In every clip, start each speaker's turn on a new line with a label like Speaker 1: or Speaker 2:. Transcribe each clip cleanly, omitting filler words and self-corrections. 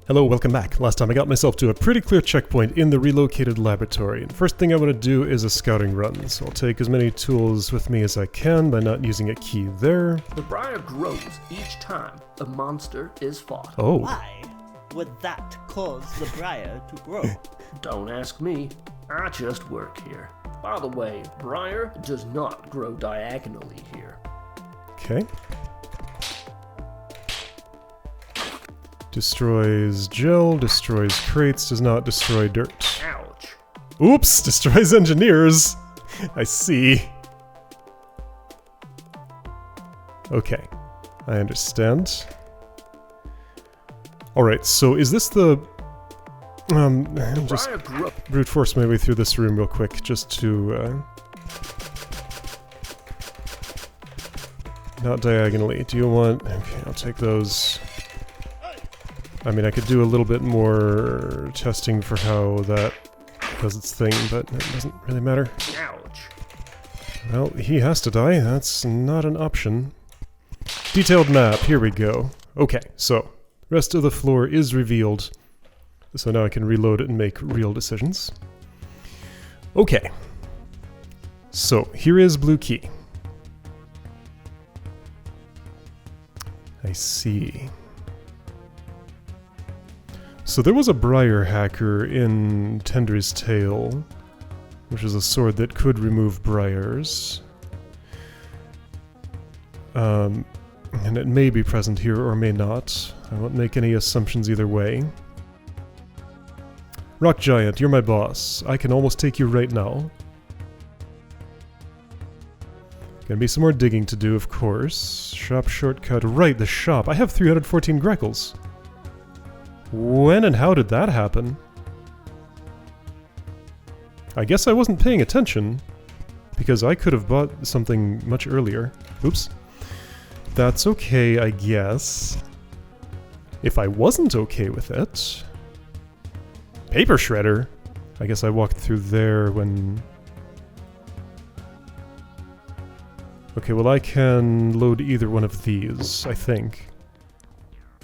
Speaker 1: Hello, welcome back. Last time I got myself to a pretty clear checkpoint in the relocated laboratory. And first thing I want to do is a scouting run, so I'll take as many tools with me as I can by not using a key there.
Speaker 2: The briar grows each time a monster is fought.
Speaker 1: Oh.
Speaker 3: Why would that cause the briar to grow?
Speaker 2: Don't ask me. I just work here. By the way, briar does not grow diagonally here.
Speaker 1: Okay. Destroys gel, destroys crates, does not destroy dirt.
Speaker 2: Ouch.
Speaker 1: Oops, destroys engineers. I see. Okay, I understand. Alright, so is this the... just brute force my way through this room real quick, just to... not diagonally. Do you want... Okay, I'll take those... I mean, I could do a little bit more testing for how that does its thing, but it doesn't really matter.
Speaker 2: Ouch.
Speaker 1: Well, he has to die. That's not an option. Detailed map. Here we go. Okay, so rest of the floor is revealed. So now I can reload it and make real decisions. Okay. So here is blue key. I see. So there was a briar hacker in Tender's Tale, which is a sword that could remove briars. And it may be present here or may not. I won't make any assumptions either way. Rock Giant, you're my boss. I can almost take you right now. Gonna be some more digging to do, of course. Shop shortcut. Right, the shop. I have 314 Greckles. When and how did that happen? I guess I wasn't paying attention, because I could have bought something much earlier. Oops. That's okay, I guess. If I wasn't okay with it... Paper shredder? I guess I walked through there when... Okay, well I can load either one of these, I think.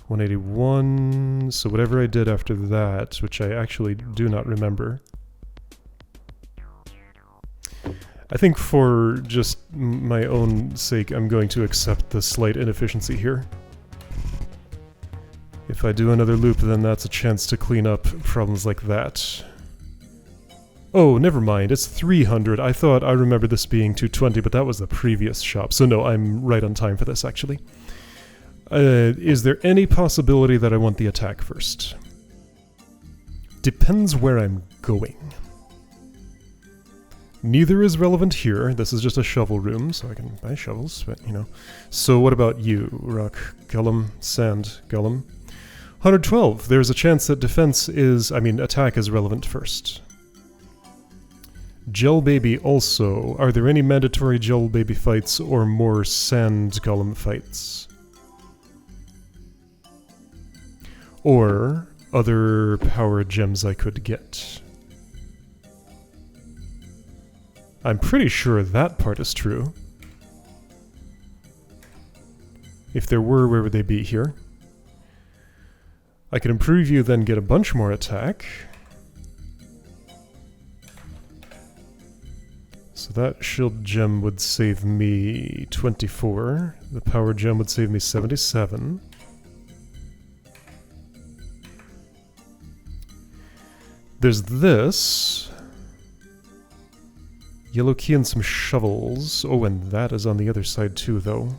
Speaker 1: 181, so whatever I did after that, which I actually do not remember. I think for just my own sake, I'm going to accept the slight inefficiency here. If I do another loop, then that's a chance to clean up problems like that. Oh, never mind, it's 300. I thought I remember this being 220, but that was the previous shop. So no, I'm right on time for this, actually. Is there any possibility that I want the attack first? Depends where I'm going. Neither is relevant here. This is just a shovel room, so I can buy shovels, but you know. So what about you, Rock Golem, Sand Golem? 112. There's a chance that attack is relevant first. Gel Baby also. Are there any mandatory Gel Baby fights or more Sand Golem fights? Or other power gems I could get. I'm pretty sure that part is true. If there were, where would they be? Here? I could improve you, then get a bunch more attack. So that shield gem would save me 24. The power gem would save me 77. There's this. Yellow key and some shovels. Oh, and that is on the other side too, though.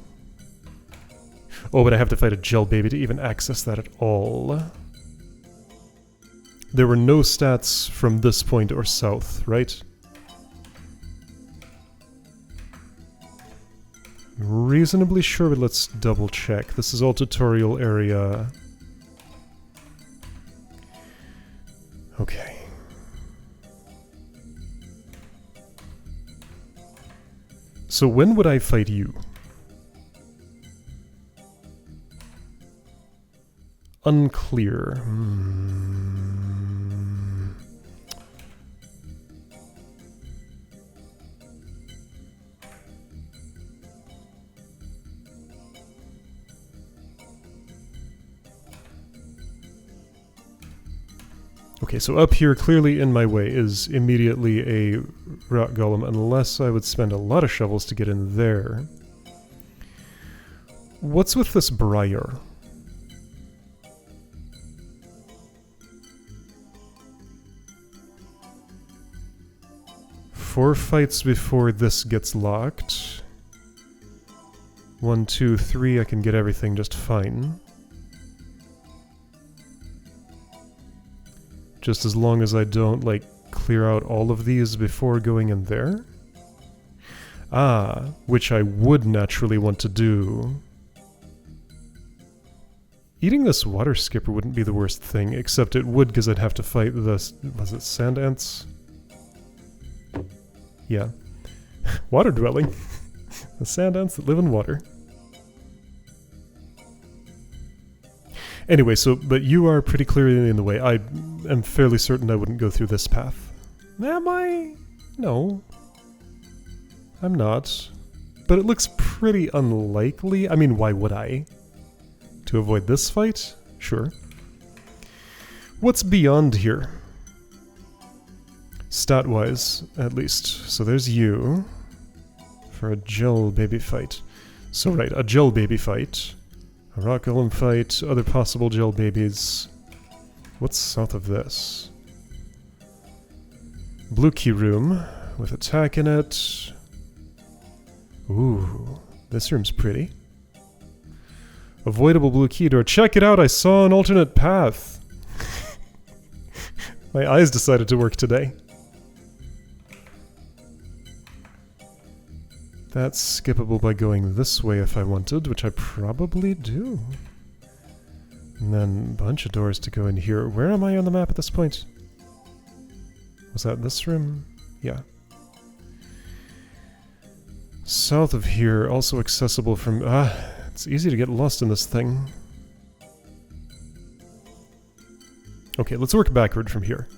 Speaker 1: Oh, but I have to fight a Gel Baby to even access that at all. There were no stats from this point or south, right? Reasonably sure, but let's double check. This is all tutorial area. Okay. So when would I fight you? Unclear. Okay, so up here, clearly in my way, is immediately a rock golem, unless I would spend a lot of shovels to get in there. What's with this briar? Four fights before this gets locked. 1, 2, 3, I can get everything just fine. Just as long as I don't, like, clear out all of these before going in there. Ah, which I would naturally want to do. Eating this water skipper wouldn't be the worst thing, except it would because I'd have to fight the... was it sand ants? Yeah. Water dwelling. The sand ants that live in water. Anyway, so, but you are pretty clearly in the way. I am fairly certain I wouldn't go through this path. Am I? No. I'm not. But it looks pretty unlikely. I mean, why would I? To avoid this fight? Sure. What's beyond here? Stat-wise, at least. So there's you. For a gel baby fight. So right, a gel baby fight. A rock golem fight, other possible gel babies. What's south of this? Blue key room with attack in it. Ooh, this room's pretty. Avoidable blue key door. Check it out, I saw an alternate path. My eyes decided to work today. That's skippable by going this way if I wanted, which I probably do. And then a bunch of doors to go in here. Where am I on the map at this point? Was that this room? Yeah. South of here, also accessible from... it's easy to get lost in this thing. Okay, let's work backward from here.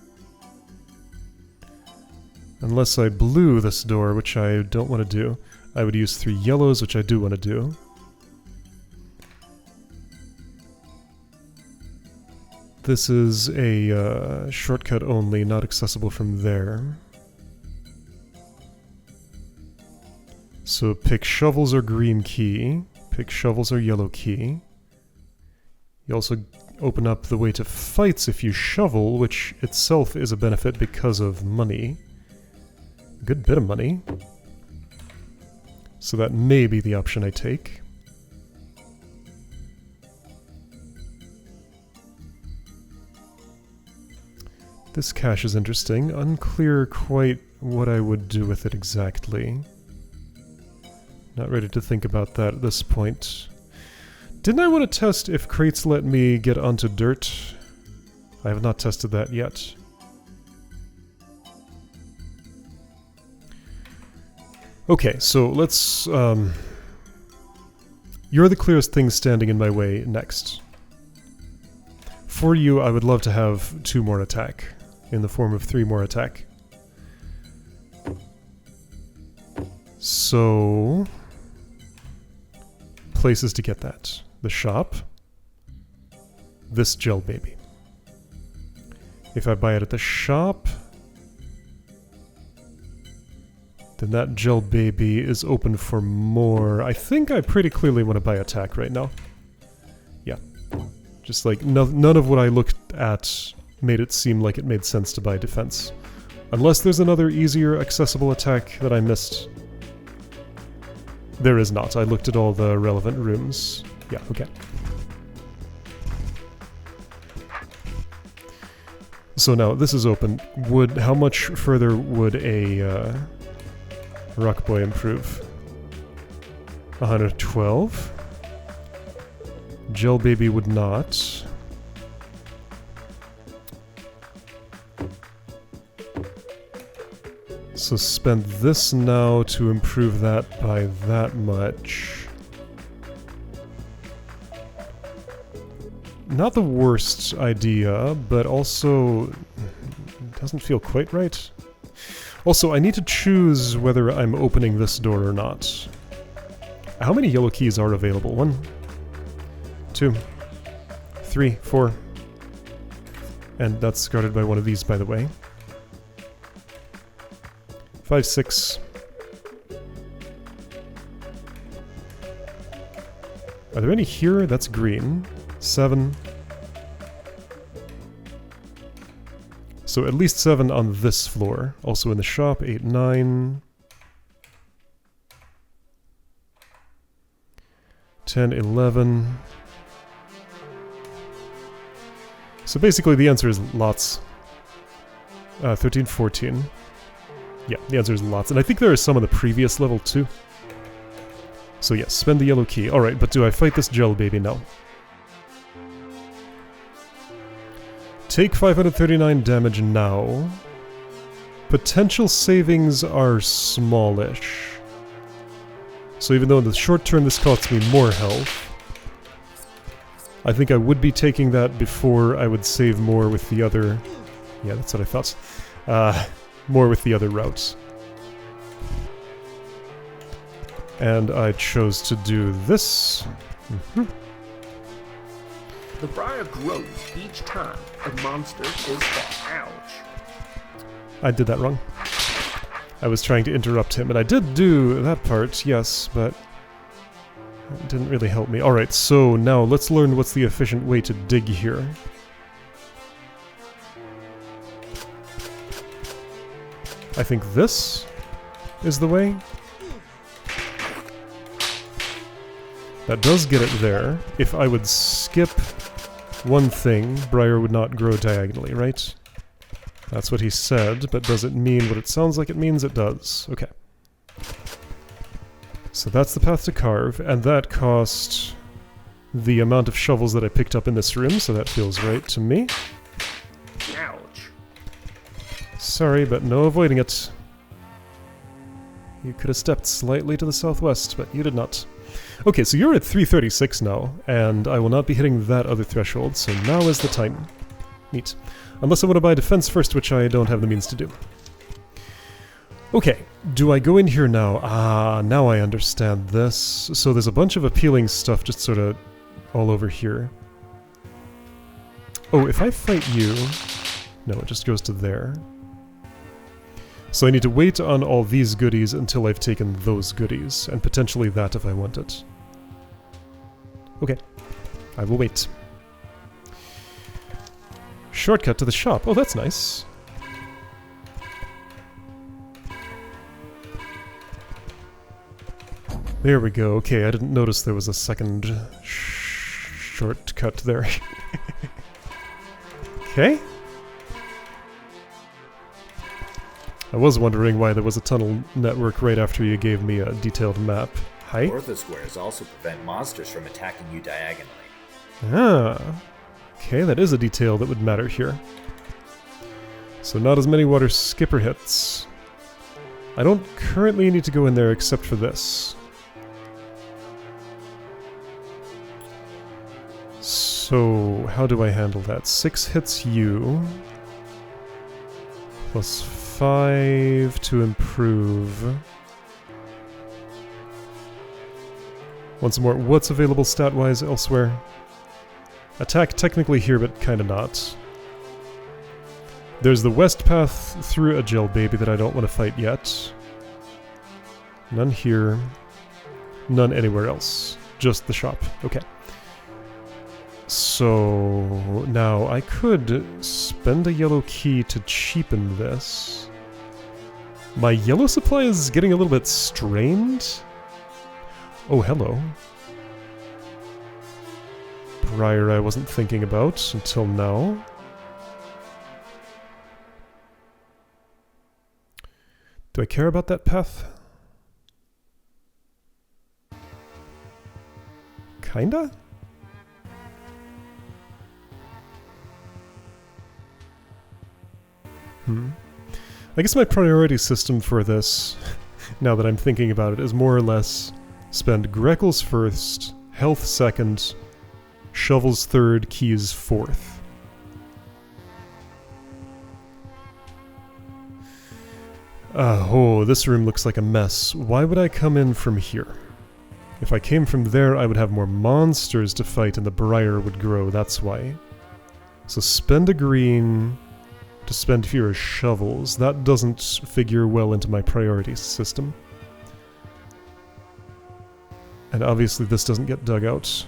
Speaker 1: Unless I blew this door, which I don't want to do. I would use 3 yellows, which I do want to do. This is a shortcut only, not accessible from there. So pick shovels or green key, pick shovels or yellow key. You also open up the way to fights if you shovel, which itself is a benefit because of money. Good bit of money. So that may be the option I take. This cache is interesting. Unclear quite what I would do with it exactly. Not ready to think about that at this point. Didn't I want to test if crates let me get onto dirt? I have not tested that yet. Okay, so let's... you're the clearest thing standing in my way next. For you, I would love to have 2 more attack, in the form of 3 more attack. So... places to get that. The shop. This gel baby. If I buy it at the shop... then that gel baby is open for more. I think I pretty clearly want to buy attack right now. Yeah. Just like, none of what I looked at made it seem like it made sense to buy defense. Unless there's another easier accessible attack that I missed. There is not. I looked at all the relevant rooms. Yeah, okay. So now, this is open. How much further would a... Rock Boy improve? 112. Gel Baby would not. So spend this now to improve that by that much. Not the worst idea, but also doesn't feel quite right. Also, I need to choose whether I'm opening this door or not. How many yellow keys are available? 1, 2, 3, 4. And that's guarded by one of these, by the way. 5, 6. Are there any here? That's green. 7. So at least 7 on this floor. Also in the shop, 8, 9. 10, 11. So basically the answer is lots. 13, 14. Yeah, the answer is lots. And I think there is some on the previous level too. So yes, spend the yellow key. Alright, but do I fight this gel baby now? Take 539 damage now. Potential savings are smallish. So even though in the short term this costs me more health, I think I would be taking that before I would save more with the other... Yeah, that's what I thought. More with the other routes. And I chose to do this.
Speaker 2: The briar grows each time a monster is fought. Ouch.
Speaker 1: I did that wrong. I was trying to interrupt him, and I did do that part, yes, but it didn't really help me. Alright, so now let's learn what's the efficient way to dig here. I think this is the way. That does get it there. If I would skip one thing, briar would not grow diagonally, right? That's what he said, but does it mean what it sounds like it means? It does. Okay. So that's the path to carve, and that cost the amount of shovels that I picked up in this room, so that feels right to me.
Speaker 2: Ouch.
Speaker 1: Sorry, but no avoiding it. You could have stepped slightly to the southwest, but you did not. Okay, so you're at 336 now, and I will not be hitting that other threshold, so now is the time. Neat. Unless I want to buy defense first, which I don't have the means to do. Okay, do I go in here now? Ah, now I understand this. So there's a bunch of appealing stuff just sort of all over here. Oh, if I fight you... No, it just goes to there. So I need to wait on all these goodies until I've taken those goodies, and potentially that if I want it. Okay, I will wait. Shortcut to the shop. Oh, that's nice. There we go. Okay, I didn't notice there was a second shortcut there. Okay. I was wondering why there was a tunnel network right after you gave me a detailed map. Hi.
Speaker 4: Orthosquares also prevent monsters from attacking you diagonally.
Speaker 1: Ah. Okay, that is a detail that would matter here. So not as many water skipper hits. I don't currently need to go in there except for this. So, how do I handle that? 6 hits you. Plus 5 to improve. Once more, what's available stat-wise elsewhere? Attack technically here, but kinda not. There's the west path through a gel baby that I don't want to fight yet. None here. None anywhere else. Just the shop. Okay. So now I could spend a yellow key to cheapen this. My yellow supply is getting a little bit strained. Oh, hello. Briar I wasn't thinking about until now. Do I care about that path? Kinda? I guess my priority system for this, now that I'm thinking about it, is more or less spend Greckles first, health second, shovels third, keys fourth. Oh, this room looks like a mess. Why would I come in from here? If I came from there, I would have more monsters to fight and the briar would grow, that's why. So spend a green to spend fewer shovels. That doesn't figure well into my priority system. And obviously this doesn't get dug out.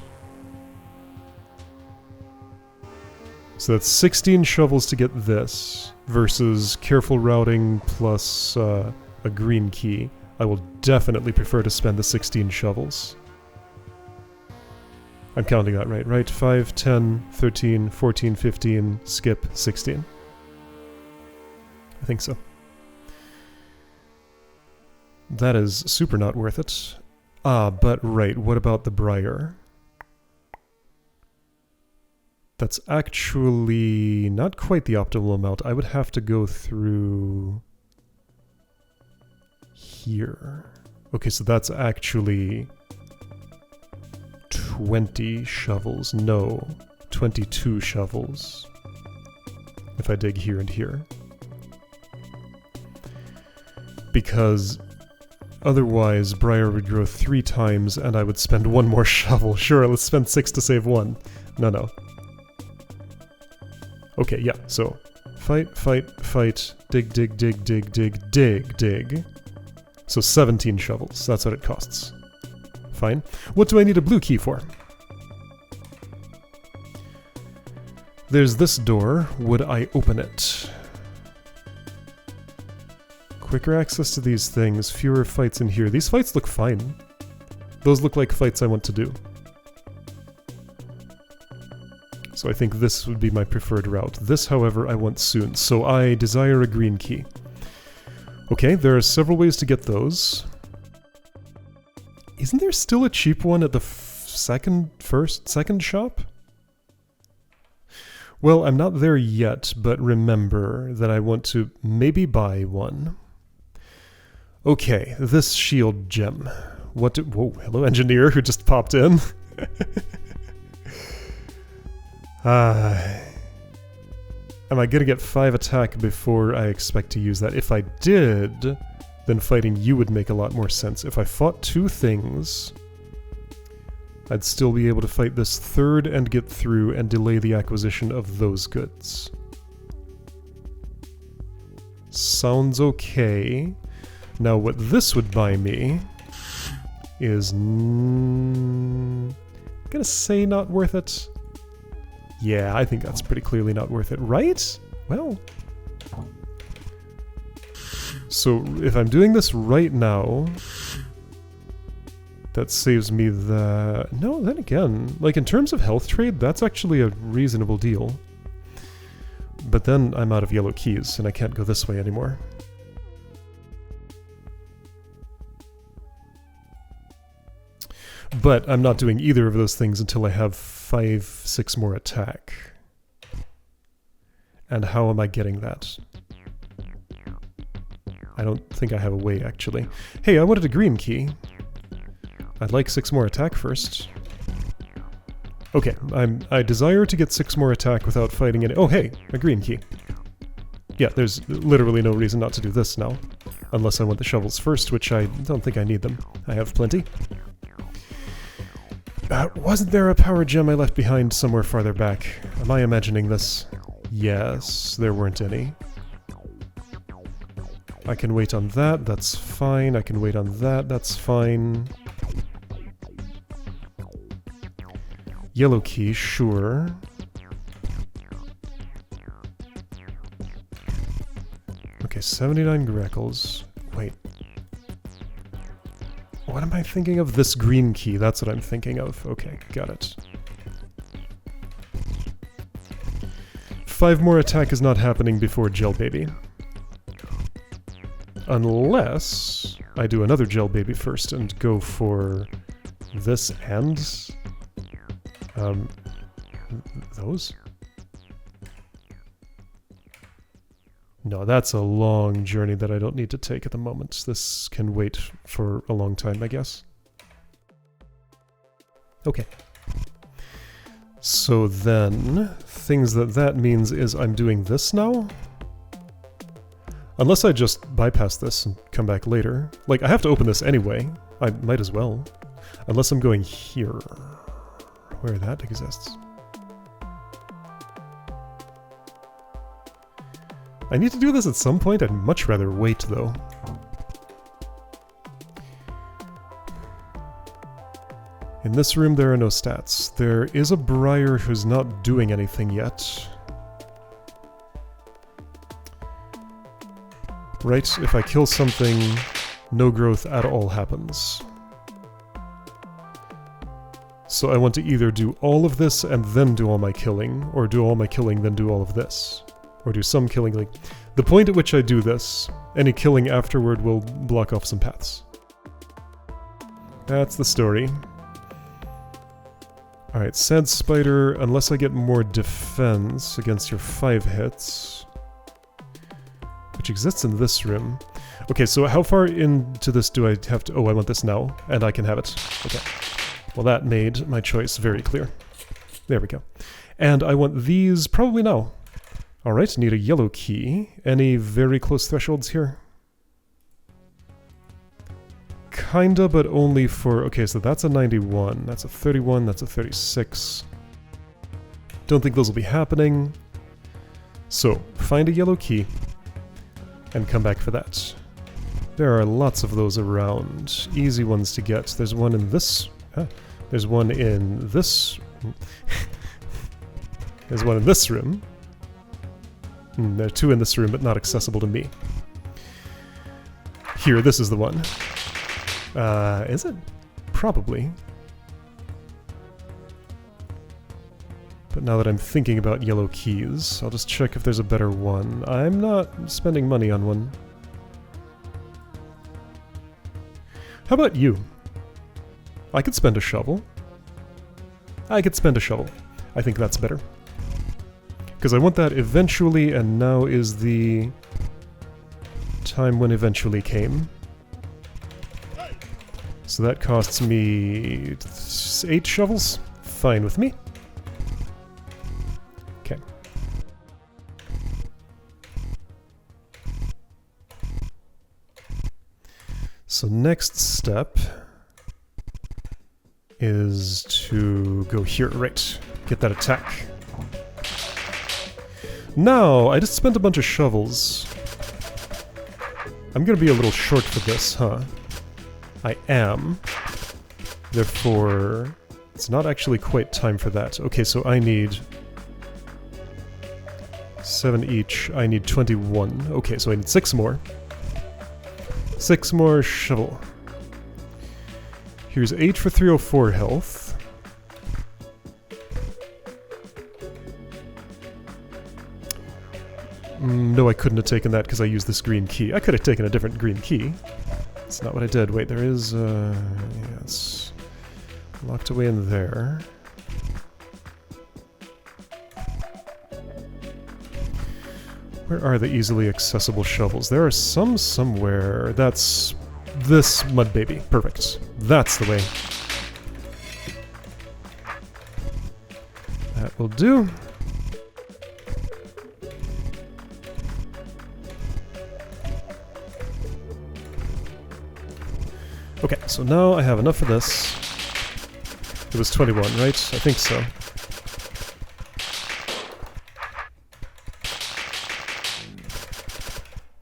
Speaker 1: So that's 16 shovels to get this, versus careful routing plus a green key. I will definitely prefer to spend the 16 shovels. I'm counting that right? 5, 10, 13, 14, 15, skip, 16. I think so. That is super not worth it. Ah, but right, what about the briar? That's actually not quite the optimal amount. I would have to go through here. Okay, so that's actually 20 shovels. No, 22 shovels. If I dig here and here. Because otherwise, briar would grow 3 times and I would spend 1 more shovel. Sure, let's spend 6 to save 1. No. Okay, yeah, so fight, dig. So 17 shovels, that's what it costs. Fine. What do I need a blue key for? There's this door. Would I open it? Quicker access to these things, fewer fights in here. These fights look fine. Those look like fights I want to do. So I think this would be my preferred route. This, however, I want soon, so I desire a green key. Okay, there are several ways to get those. Isn't there still a cheap one at the second shop? Well, I'm not there yet, but remember that I want to maybe buy one. Okay, this shield gem. Whoa, hello engineer who just popped in. Am I gonna get 5 attack before I expect to use that? If I did, then fighting you would make a lot more sense. If I fought 2 things, I'd still be able to fight this third and get through and delay the acquisition of those goods. Sounds okay. Now what this would buy me is... I'm gonna say not worth it. Yeah, I think that's pretty clearly not worth it, right? Well... So, if I'm doing this right now... That saves me the... No, then again, like in terms of health trade, that's actually a reasonable deal. But then I'm out of yellow keys, and I can't go this way anymore. But I'm not doing either of those things until I have 5, 6 more attack. And how am I getting that? I don't think I have a way, actually. Hey, I wanted a green key. I'd like 6 more attack first. Okay, I desire to get 6 more attack without fighting any— oh hey, a green key. Yeah, there's literally no reason not to do this now. Unless I want the shovels first, which I don't think I need them. I have plenty. Wasn't there a power gem I left behind somewhere farther back? Am I imagining this? Yes, there weren't any. I can wait on that, that's fine. I can wait on that, that's fine. Yellow key, sure. Okay, 79 grackles. Wait. What am I thinking of? This green key, that's what I'm thinking of. Okay, got it. 5 more attack is not happening before Gel Baby. Unless I do another Gel Baby first and go for this and... those? No, that's a long journey that I don't need to take at the moment. This can wait for a long time, I guess. Okay. So then, things that means is I'm doing this now? Unless I just bypass this and come back later. Like, I have to open this anyway. I might as well. Unless I'm going here. Where that exists. I need to do this at some point. I'd much rather wait, though. In this room, there are no stats. There is a Briar who's not doing anything yet. Right, if I kill something, no growth at all happens. So I want to either do all of this and then do all my killing, or do all my killing then do all of this. Or do some killing, like... The point at which I do this, any killing afterward will block off some paths. That's the story. Alright, Sad Spider, unless I get more defense against your 5 hits... Which exists in this room. Okay, so how far into this do I have to... Oh, I want this now, and I can have it. Okay. Well, that made my choice very clear. There we go. And I want these probably now. Alright, need a yellow key. Any very close thresholds here? Kinda, but only for... Okay, so that's a 91, that's a 31, that's a 36. Don't think those will be happening. So, find a yellow key, and come back for that. There are lots of those around. Easy ones to get. There's one in this... Huh? There's one in this... There's one in this room. There are 2 in this room, but not accessible to me. Here, this is the one. Is it? Probably. But now that I'm thinking about yellow keys, I'll just check if there's a better one. I'm not spending money on one. How about you? I could spend a shovel. I could spend a shovel. I think that's better. Because I want that eventually, and now is the time when eventually came. So that costs me 8 shovels. Fine with me. Okay. So next step is to go here, right. Get that attack. Now, I just spent a bunch of shovels. I'm gonna be a little short for this, huh? I am. Therefore, it's not actually quite time for that. Okay, so I need 7 each. I need 21. Okay, so I need 6 more. 6 more shovel. Here's 8 for 304 health. No, I couldn't have taken that because I used this green key. I could have taken a different green key. That's not what I did. Wait, there is, yeah, it's locked away in there. Where are the easily accessible shovels? There are some somewhere. That's this mud baby. Perfect. That's the way. That will do. Okay, so now I have enough for this. It was 21, right? I think so.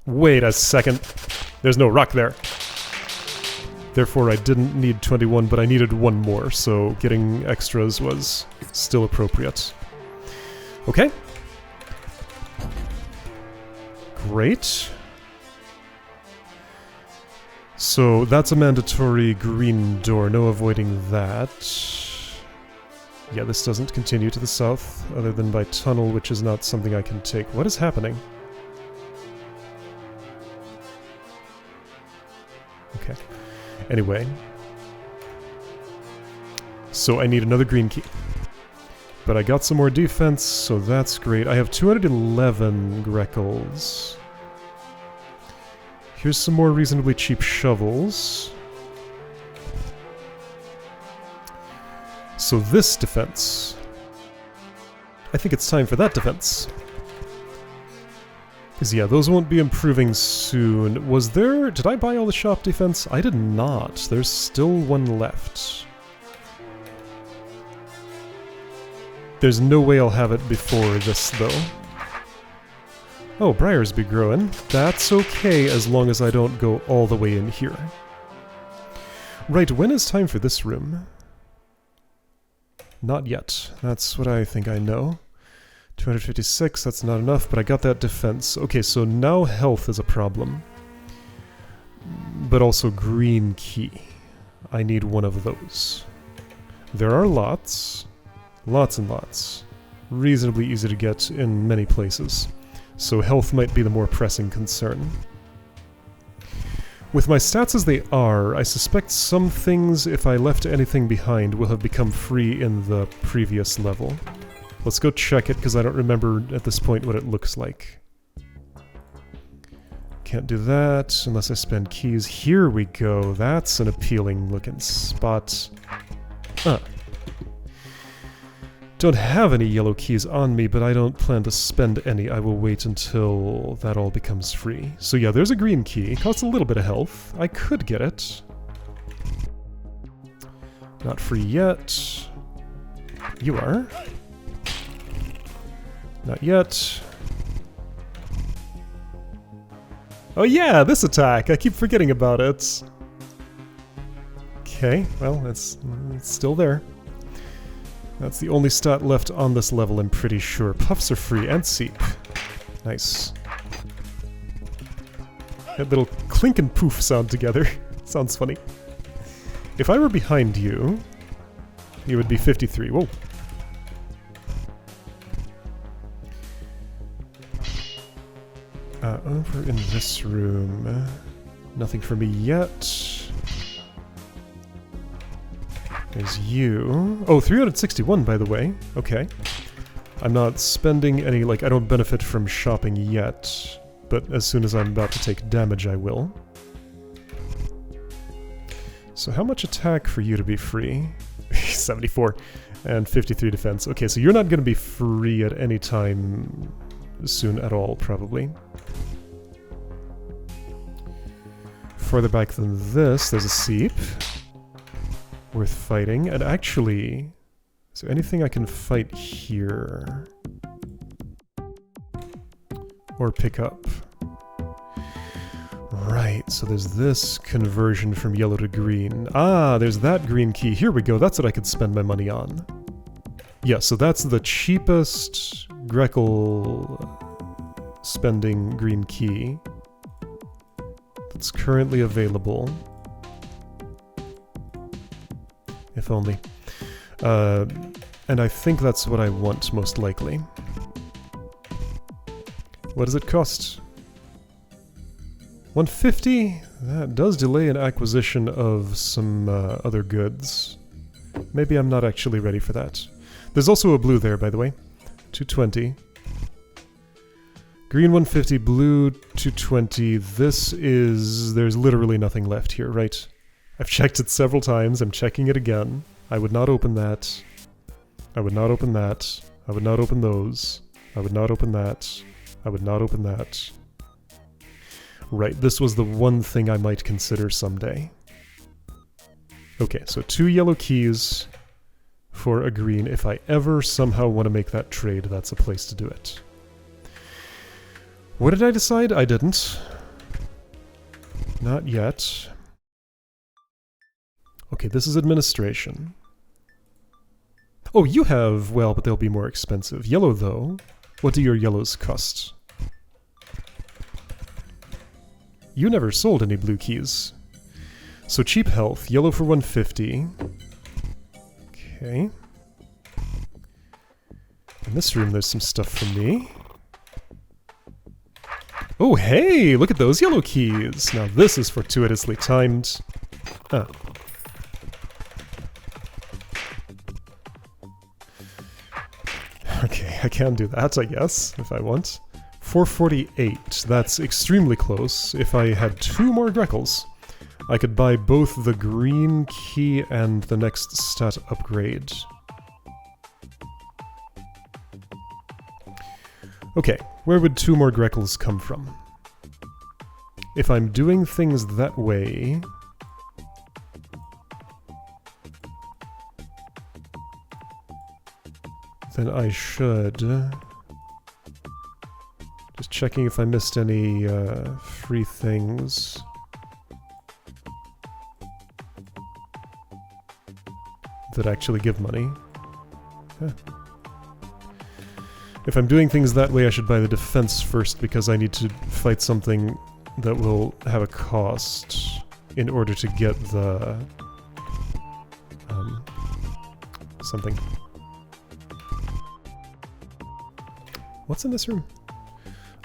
Speaker 1: Wait a second. There's no rock there. Therefore, I didn't need 21, but I needed 1 more, so getting extras was still appropriate. Okay. Great. So that's a mandatory green door, no avoiding that. Yeah, this doesn't continue to the south, other than by tunnel, which is not something I can take. What is happening? Okay. Anyway. So I need another green key. But I got some more defense, so that's great. I have 211 Greckles. Here's some more reasonably cheap shovels. So this defense. I think it's time for that defense. Because yeah, those won't be improving soon. Was there... Did I buy all the shop defense? I did not. There's still 1 left. There's no way I'll have it before this, though. Oh, briars be growing. That's okay as long as I don't go all the way in here. Right, when is time for this room? Not yet. That's what I think I know. 256, that's not enough, but I got that defense. Okay, so now health is a problem. But also green key. I need one of those. There are lots. Lots and lots. Reasonably easy to get in many places. So health might be the more pressing concern. With my stats as they are, I suspect some things, if I left anything behind, will have become free in the previous level. Let's go check it, because I don't remember at this point what it looks like. Can't do that unless I spend keys. Here we go. That's an appealing looking spot. Don't have any yellow keys on me, but I don't plan to spend any. I will wait until that all becomes free. So yeah, there's a green key. Costs a little bit of health. I could get it. Not free yet. You are. Not yet. Oh yeah, this attack! I keep forgetting about it. Okay, well, it's still there. That's the only stat left on this level, I'm pretty sure. Puffs are free, and seep. Nice. That little clink and poof sound together. Sounds funny. If I were behind you, you would be 53. Whoa. Over in this room. Nothing for me yet. There's you. Oh, 361, by the way. Okay. I'm not spending any, like, I don't benefit from shopping yet. But as soon as I'm about to take damage, I will. So how much attack for you to be free? 74. And 53 defense. Okay, so you're not going to be free at any time soon at all, probably. Further back than this, there's a seep. Worth fighting. And actually, is there anything I can fight here? Or pick up? Right, so there's this conversion from yellow to green. Ah, there's that green key. Here we go, that's what I could spend my money on. Yeah, so that's the cheapest Grekel spending green key that's currently available. If only. And I think that's what I want, most likely. What does it cost? 150? That does delay an acquisition of some other goods. Maybe I'm not actually ready for that. There's also a blue there, by the way. 220. Green 150, blue 220. This is... there's literally nothing left here, right? I've checked it several times. I'm checking it again. I would not open that. I would not open that. I would not open those. I would not open that. I would not open that. Right, this was the one thing I might consider someday. Okay, so 2 yellow keys for a green. If I ever somehow want to make that trade, that's a place to do it. What did I decide? I didn't. Not yet. Okay, this is administration. Oh, you have... well, but they'll be more expensive. Yellow, though. What do your yellows cost? You never sold any blue keys. So cheap health. Yellow for 150. Okay. In this room, there's some stuff for me. Oh, hey! Look at those yellow keys! Now this is fortuitously timed. Ah. Okay, I can do that, I guess, if I want. 448. That's extremely close. If I had 2 more Grekels, I could buy both the green key and the next stat upgrade. Okay, where would 2 more Grekels come from? If I'm doing things that way... then I should... Just checking if I missed any free things. That actually give money. Huh. If I'm doing things that way, I should buy the defense first because I need to fight something that will have a cost in order to get the... something. What's in this room?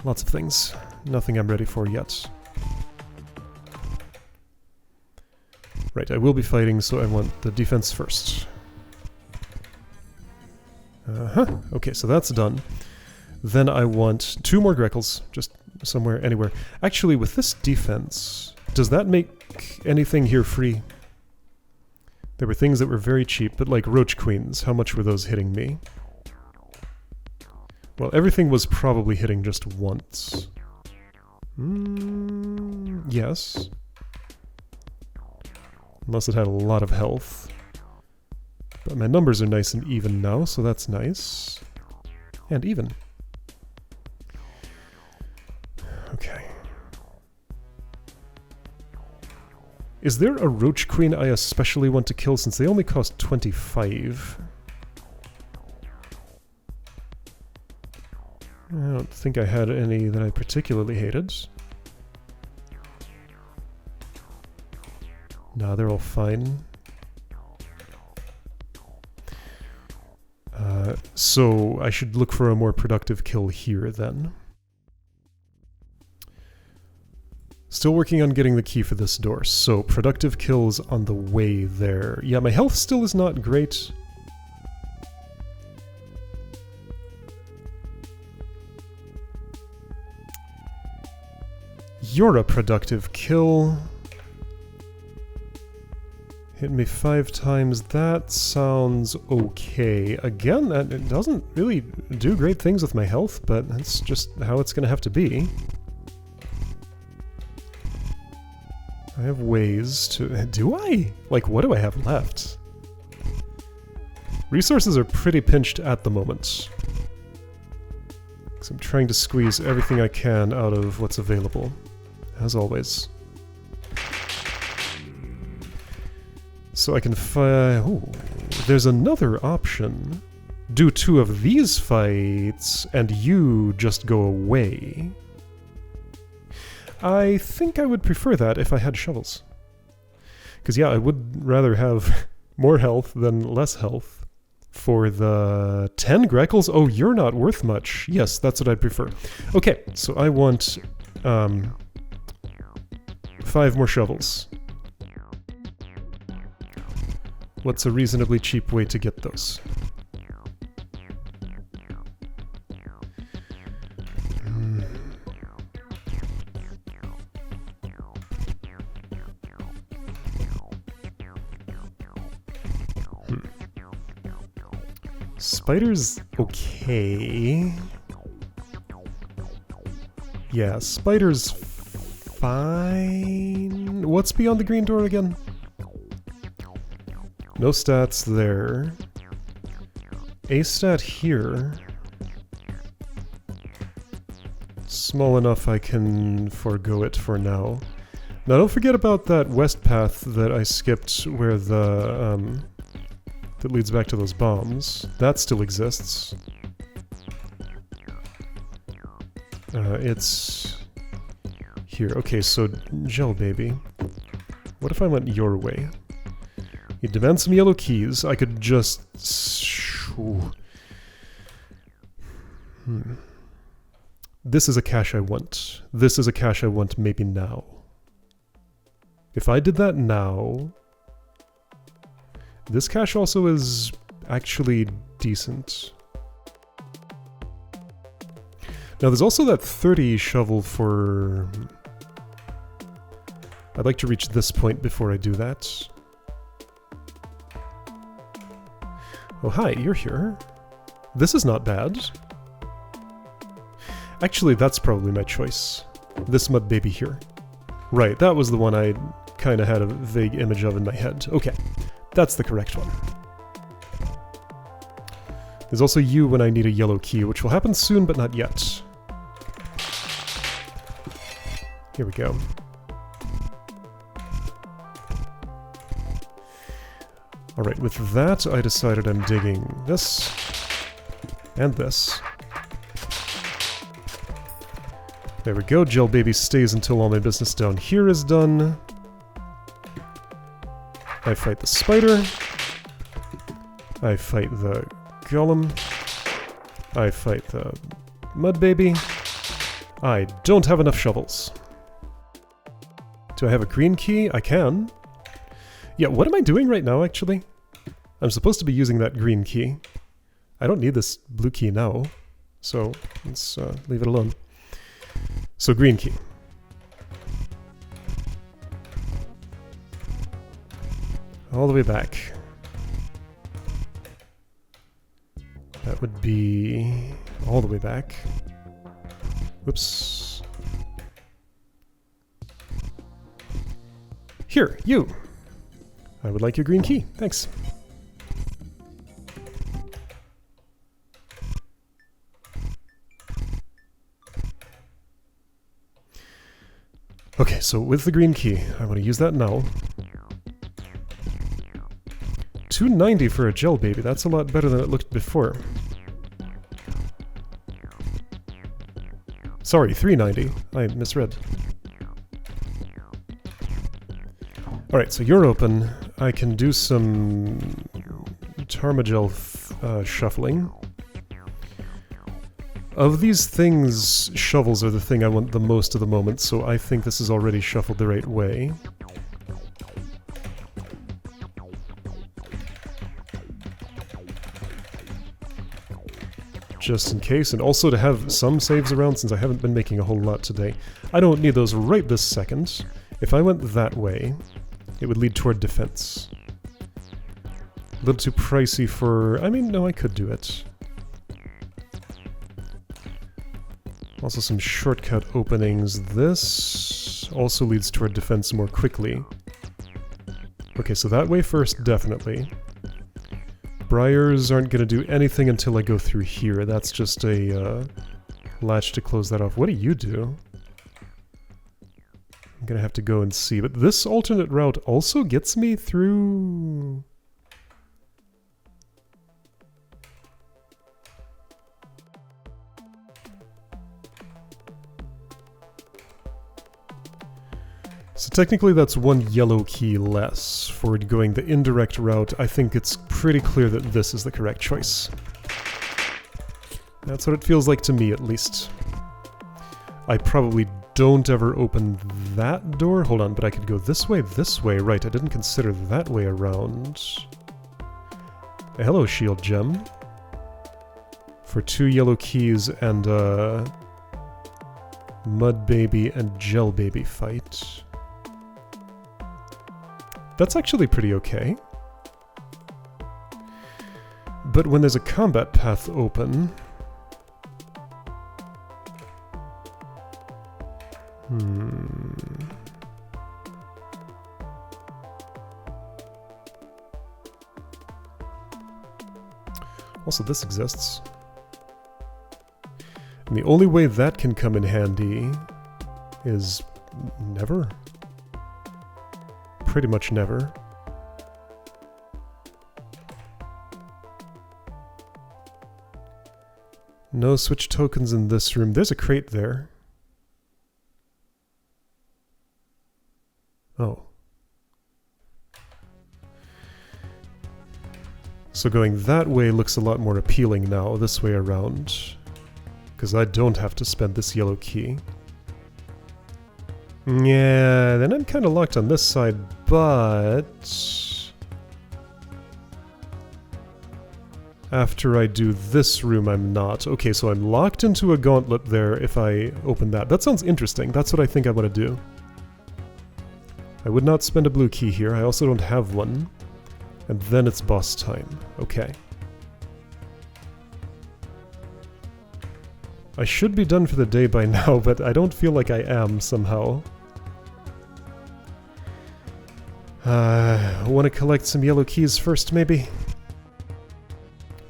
Speaker 1: Lots of things. Nothing I'm ready for yet. Right, I will be fighting, so I want the defense first. Okay, so that's done. Then I want 2 more Greckles, just somewhere, anywhere. Actually, with this defense, does that make anything here free? There were things that were very cheap, but like Roach Queens, how much were those hitting me? Well, everything was probably hitting just once. Yes. Unless it had a lot of health. But my numbers are nice and even now, so that's nice. And even. Okay. Is there a Roach Queen I especially want to kill since they only cost 25? I don't think I had any that I particularly hated. Nah, they're all fine. So I should look for a more productive kill here then. Still working on getting the key for this door, so productive kills on the way there. Yeah, my health still is not great. You're a productive kill. Hit me 5 times. That sounds okay. Again, it doesn't really do great things with my health, but that's just how it's going to have to be. I have ways to... Do I? Like, what do I have left? Resources are pretty pinched at the moment. So I'm trying to squeeze everything I can out of what's available. As always. So I can fight... Ooh, there's another option. Do 2 of these fights, and you just go away. I think I would prefer that if I had shovels. Because yeah, I would rather have more health than less health. For the 10 Greckles? Oh, you're not worth much. Yes, that's what I'd prefer. Okay, so I want 5 more shovels. What's a reasonably cheap way to get those? Spider's okay. Yeah, spider's fine. What's beyond the green door again? No stats there. A stat here. Small enough I can forego it for now. Now don't forget about that west path that I skipped where the, that leads back to those bombs. That still exists. It's here. Okay, so Gel Baby. What if I went your way? You demand some yellow keys. I could just... This is a cache I want. This is a cache I want maybe now. If I did that now... This cache also is actually decent. Now there's also that 30 shovel for... I'd like to reach this point before I do that. Oh hi, you're here. This is not bad. Actually, that's probably my choice. This mud baby here. Right, that was the one I kind of had a vague image of in my head. Okay, that's the correct one. There's also you when I need a yellow key, which will happen soon, but not yet. Here we go. Alright, with that I decided I'm digging this and this. There we go, Gel Baby stays until all my business down here is done. I fight the spider. I fight the golem. I fight the mud baby. I don't have enough shovels. Do I have a green key? I can. Yeah, what am I doing right now, actually? I'm supposed to be using that green key. I don't need this blue key now, so let's leave it alone. So green key. All the way back. That would be all the way back. Whoops. Here, you! I would like your green key. Thanks. Okay, so with the green key, I want to use that now. $2.90 for a gel baby, that's a lot better than it looked before. Sorry, $3.90. I misread. Alright, so you're open. I can do some Tarmagel shuffling. Of these things, shovels are the thing I want the most at the moment, so I think this is already shuffled the right way. Just in case, and also to have some saves around since I haven't been making a whole lot today. I don't need those right this second. If I went that way, it would lead toward defense. A little too pricey for... I mean, no, I could do it. Also some shortcut openings. This also leads toward defense more quickly. Okay, so that way first, definitely. Briars aren't going to do anything until I go through here. That's just a latch to close that off. What do you do? I'm going to have to go and see. But this alternate route also gets me through... So technically that's one yellow key less. For going the indirect route, I think it's pretty clear that this is the correct choice. That's what it feels like to me, at least. I probably don't ever open that door. Hold on, but I could go this way. Right, I didn't consider that way around. Hello, shield gem. For 2 yellow keys and mud baby and gel baby fight. That's actually pretty okay. But when there's a combat path open... Also, this exists. And the only way that can come in handy is never. Pretty much never. No switch tokens in this room. There's a crate there. Oh. So going that way looks a lot more appealing now, this way around. Because I don't have to spend this yellow key. Yeah, then I'm kind of locked on this side, but... After I do this room, I'm not. Okay, so I'm locked into a gauntlet there if I open that. That sounds interesting. That's what I think I want to do. I would not spend a blue key here. I also don't have one. And then it's boss time. Okay. I should be done for the day by now, but I don't feel like I am somehow. I want to collect some yellow keys first, maybe?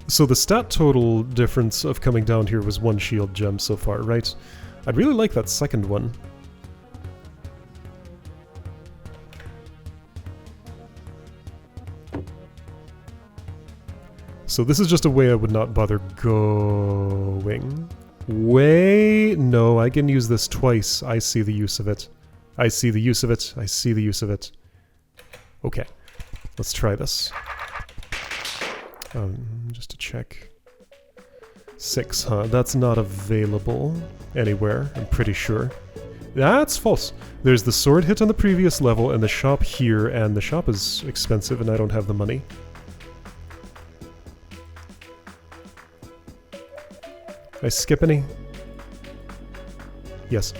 Speaker 1: So the stat total difference of coming down here was 1 shield gem so far, right? I'd really like that second one. So this is just a way I would not bother going. Way... No, I can use this twice. I see the use of it. I see the use of it. I see the use of it. Okay. Let's try this. Just to check. 6, huh? That's not available anywhere, I'm pretty sure. That's false. There's the sword hit on the previous level and the shop here, and the shop is expensive and I don't have the money. Did I skip any? Yes.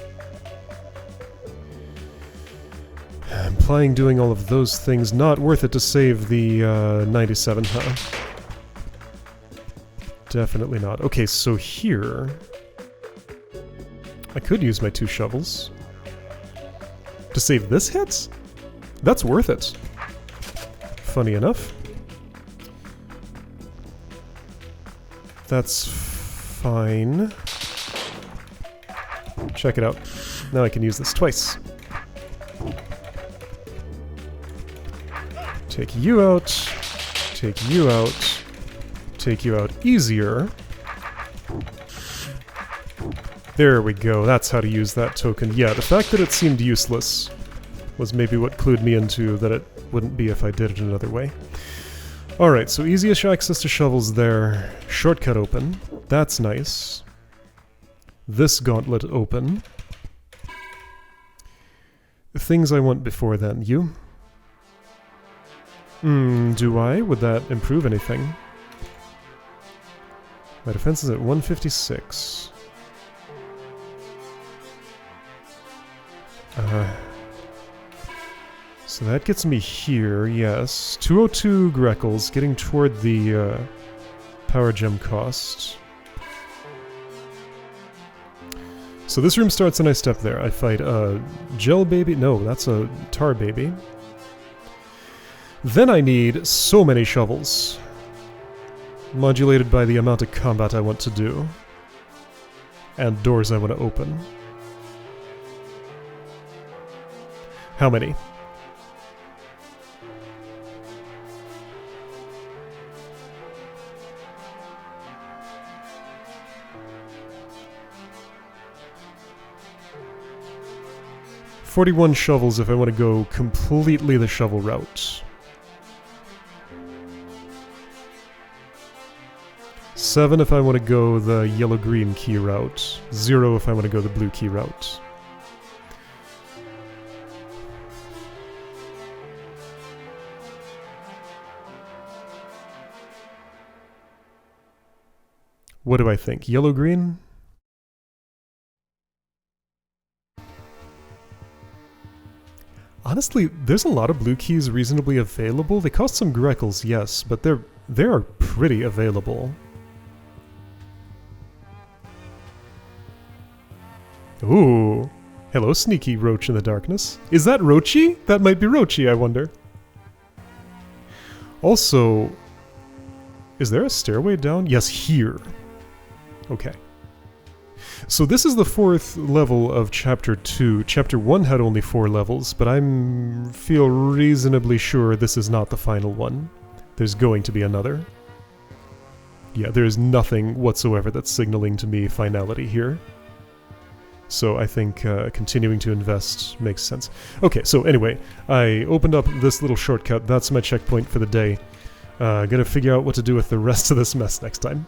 Speaker 1: Implying doing all of those things, not worth it to save the 97, huh? Definitely not. Okay, so here... I could use my 2 shovels. To save this hit? That's worth it. Funny enough. That's fine. Check it out. Now I can use this twice. Take you out. Take you out. Take you out easier. There we go, that's how to use that token. Yeah, the fact that it seemed useless was maybe what clued me into that it wouldn't be if I did it another way. Alright, so easiest access to shovels there. Shortcut open. That's nice. This gauntlet open. The things I want before then. You? Do I? Would that improve anything? My defense is at 156. So that gets me here, yes. 202 Greckles, getting toward the power gem cost. So this room starts and I step there. I fight a gel baby. No, that's a tar baby. Then I need so many shovels. Modulated by the amount of combat I want to do. And doors I want to open. How many? $41 shovels if I want to go completely the shovel route. 7 if I want to go the yellow-green key route. 0 if I want to go the blue key route. What do I think? Yellow-green? Honestly, there's a lot of blue keys reasonably available. They cost some Greckles, yes, but they're pretty available. Ooh. Hello, sneaky roach in the darkness. Is that Roachy? That might be Roachy, I wonder. Also, is there a stairway down? Yes, here. Okay. So this is the 4th level of Chapter 2. Chapter 1 had only 4 levels, but I feel reasonably sure this is not the final one. There's going to be another. Yeah, there's nothing whatsoever that's signaling to me finality here. So I think continuing to invest makes sense. Okay, so anyway, I opened up this little shortcut. That's my checkpoint for the day. Gonna figure out what to do with the rest of this mess next time.